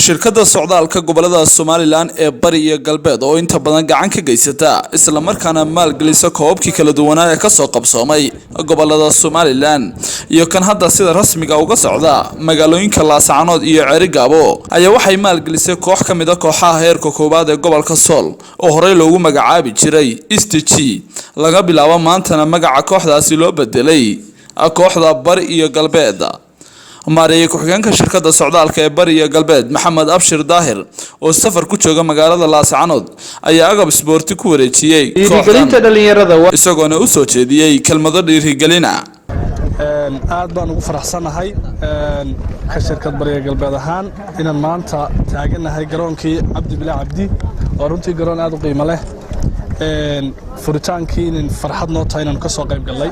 shirkadda socdaalka gobolada Somaliland ee bari iyo galbeed oo inta badan gacan ka geysata isla markaana maalgelisa koobkii kala duwanaa ee ka soo qabsoomay gobolada Somaliland iyo kan hadda sida rasmiga uga socda magaalooyinka Laascaanood iyo Cerigabo ayaa waxay maalgelisay koox kamid ah kooxaha heerka koobaad ee gobolka Sool oo horey loogu magacaabi jiray STG laga bilaabo maantana magaca kooxdaasi loo bedelay kooxda bari iyo galbeed maariye ku-xigeenka shirkadda socdaalka ee bari iyo galbeed Maxamed Abshir Daahir oo safar ku jooga magaalada Laascaanood ayaa agab isboorti ku wareejiyay dhiirigelinta dhalinyarada isagoona u soo jeediyay kelmado dhiirigelin aad baan ugu faraxsanahay ka shirkad bari iyo galbeed ahaan inaan maanta taaganahay garoonkii Cabdi Bilaa Cabdi oo runtii garoon aad u qiimo leh furitaankii in farxad noo tahay inaan ka soo qayb galay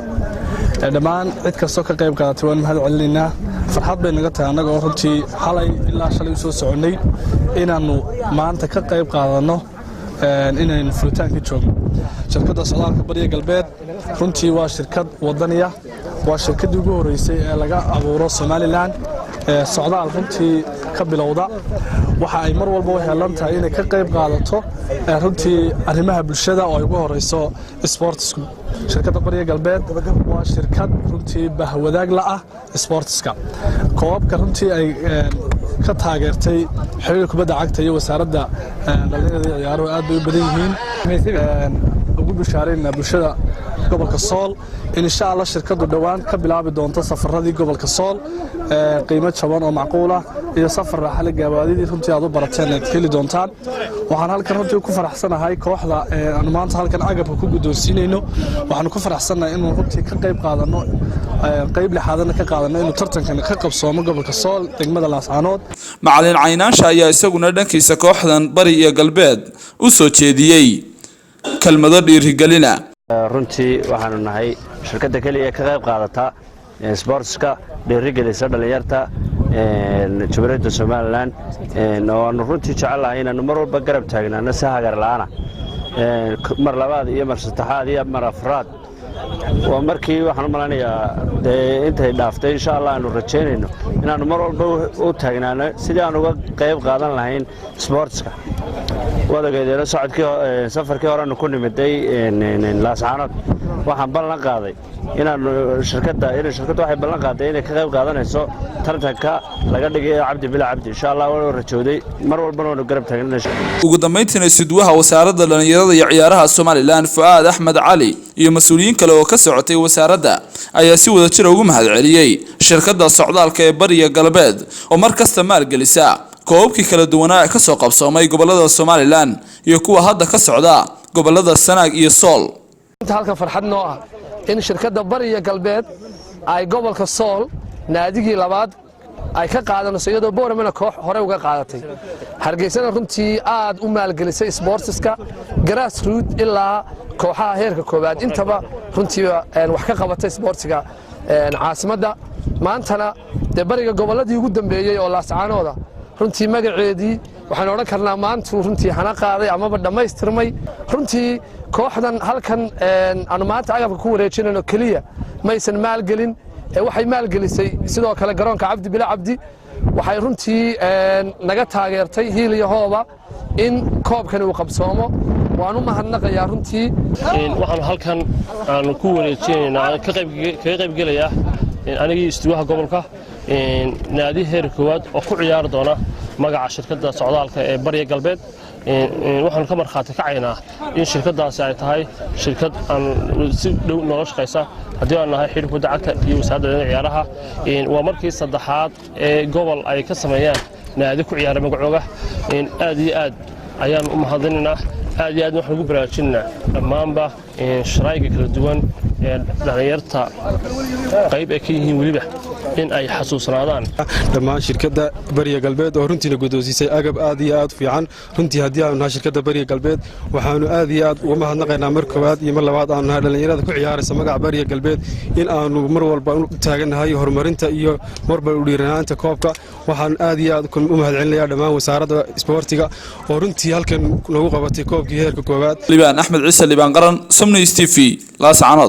dhammaan cid kastoo ka qayb qaadatay waan mahad celinaynaa farxad bay naga tahay annaga oo runtii xalay ilaa shalay u soo soconay inaannu maanta ka qayb qaadano inaynu furitaanka joogno shirkadda socdaalka bariga galbeed runtii waa shirkad wadaniya waa shirkaddii ugu horreysay ee laga abuuro Somaliland socdaal runtii ka bilowda waxa ay mar walba u heelan tahay inay ka qayb qaadato runtii arrimaha bulshada oo ay ugu horeyso sportsku shirkadda bariga galbeed waa shirkad runtii bahwadaag la ah sportska koobka runtii ay ka taageertay xiriirka kubadda cagta iyo wasaaradda dhalinyarada iyo ciyaaruhu aad bay u badan yihiin ugu bishaarayna bulshada gobolka Sool insha Allah shirkadu dhawaan ka bilaabi doonto safaradii gobolka Sool qiimo jaban oo macquul ah iyo safar raaxo gawaadidii runtii aad u barateen aad heli doontaan waxaan halkan runtii ku faraxsanahay kooxda aan maanta halkan agabka ku gudoonsiinayno waxaan ku faraxsanahay inuu runtii ka qayb qaadano qayb lixaadana ka qaadano inuu tartankan ka qabsoomo gobolka Sool degmada Laascaanood macallin Caynaansha ayaa isaguna dhankiisa kooxdan bari iyo galbeed u soo jeediyay kelmado dhiirigelin runtii waxaanu nahay shirkadda kaliya ka qayb qaadata sportska dhiirigelisa dhalinyarta Jamhuuriyadda Somaliland oo aanu runtii jecelahay inaanu mar walba garab taagnaano si hagar la'aan mar labaad iyo mar saddexaad iyo mar afraad waa markii waxaan u maleynayaa intay dhaaftay insha Allah aanu rajeynayno inaanu mar walba u taagnaano sidii aan uga qayb qaadan lahayn sportska wadageedana socodkii safarkii hore ku nimiday Laascaanood waxaan ballan qaaday inaan shirkadda waxay ballan qaaday inay ka qayb qaadanayso tartanka laga dhigay Cabdi Bilaa Cabdi insha Allah waa rajooday mar walba oo garab taagnaa ugu dambeyntiina sidwaha wasaaradda dhalinyarada iyo ciyaaraha Somaliland Fuad Ahmed Ali iyo mas'uuliyiin kale oo ka socotay wasaaradda ayaa si wada jir ugu mahad celiyay shirkadda socdaalka ee bari iyo galbeed oo markasta maalgelisa koobkii kala duwanaa ka soo qabsoomay gobolada Somaliland iyo kuwa hadda ka socda gobolada Sanaag iyo Sool inta halka farxad noo ah in shirkadda bari iyo galbeed ay gobolka Sool naadigii labaad ay ka qaadanayso iyadoo Boorama koox hore uga qaadatay Hargeysana runtii aad u maalgelisay sportska grassroots ilaa kooxaha heerka koobaad intaba runtii wax ka qabatay sportiga caasimadda maantana bariga goboladii ugu dambeeyay oo Laascaanooda runtii magaceedii waxaan oran karnaa maanta runtii hana qaaday amaba dhameystirmay runtii kooxdan halkan aan maanta agabka ku wareejinayno kaliya maysan maalgelin waxay maalgelisay sidoo kale garoonka Cabdi Bilaa Cabdi waxay runtii naga taageertay hiil iyo hooba in koobkan uu qabsoomo waan u mahadnaqayaa runtii waxaan halkan aan ku wareejinaynaa ka qayb gelayaa anigii istuwaha gobolka naadi heer koowaad oo ku ciyaar doona magaca shirkadda socdaalka ee bariga galbeed waxaan ka marxaati kacaynaa in shirkadaasi ay tahay shirkad aan si dhow noola shaqeysa haddii aan nahay xiriirka kubadda cagta iyo wasaaradda ciyaaraha waa markii saddexaad ee gobol ay ka sameeyaan naadi ku ciyaara magacooga aad iyo aad ayaan u mahadinaynaa aad iyo aad waxaan ugu baraarujinaynaa dhammaanba sharaa'iga kala duwan ee dhalinyarta qayb ay ka yihiin weliba in ay xasuusnaadaan dhammaan shirkadda bariga galbeed oo runtiina gudoonsisay agab aad iyo aad fiican runtii haddii aanu nahay shirkadda bariga galbeed waxaanu aad iyo aad uga mahadnaqaynaa mar koowaad iyo mar labaad aanu nahay dhalinyarada ku ciyaaraysa magaca bariga galbeed in aanu mar walba u taaganahay horumarinta iyo marba u dhiiranaanta koobka waxaan aad iyo aad u mahad celinayaa dhammaan wasaaradda isboortiga oo runtii halkan nagu qabatay koobkii heerka koowaad Libaan Axmed Ciise Libaan Qaran Somni TV Laascaanood